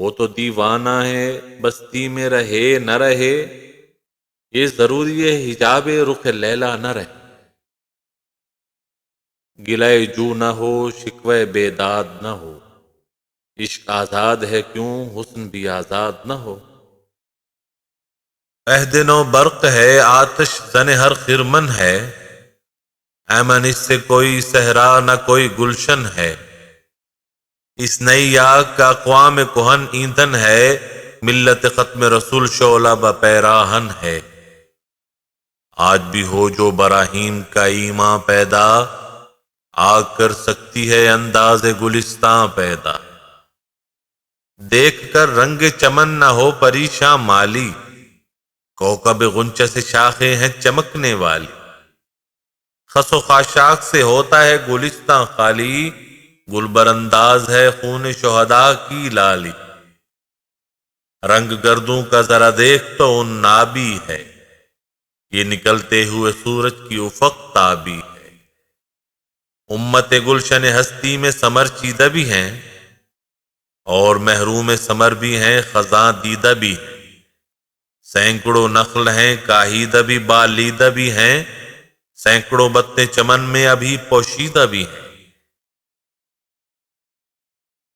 وہ تو دیوانہ ہے، بستی میں رہے نہ رہے، یہ ضروری ہے حجاب رخ لیلا نہ رہے۔ گلائے جو نہ ہو، شکوہ بیداد نہ ہو، عشق آزاد ہے کیوں حسن بھی آزاد نہ ہو۔ عہد نو برق ہے، آتش زن ہر خرمن ہے، ایمن اس سے کوئی صحرا نہ کوئی گلشن ہے۔ اس نئی آگ کا اقوام کہن ایندھن ہے، ملت ختم رسول شعلہ بپیراہن ہے۔ آج بھی ہو جو براہیم کا ایماں پیدا، آگ کر سکتی ہے انداز گلستاں پیدا۔ دیکھ کر رنگ چمن نہ ہو پریشاں مالی، کوکب غنچہ سے شاخیں ہیں چمکنے والی۔ خس و خاشاک سے ہوتا ہے گلستاں خالی، گل بر انداز ہے خون شہداء کی لالی۔ رنگ گردوں کا ذرا دیکھ تو ان نابی ہے، یہ نکلتے ہوئے سورج کی افق تابی ہے۔ امت گلشن ہستی میں ثمر چیدہ بھی ہیں، اور محروم ثمر بھی ہیں خزاں دیدہ بھی ہیں۔ سینکڑوں نخل ہیں کاہیدہ بھی بالیدہ بھی ہیں، سینکڑوں بتیں چمن میں ابھی پوشیدہ بھی ہیں۔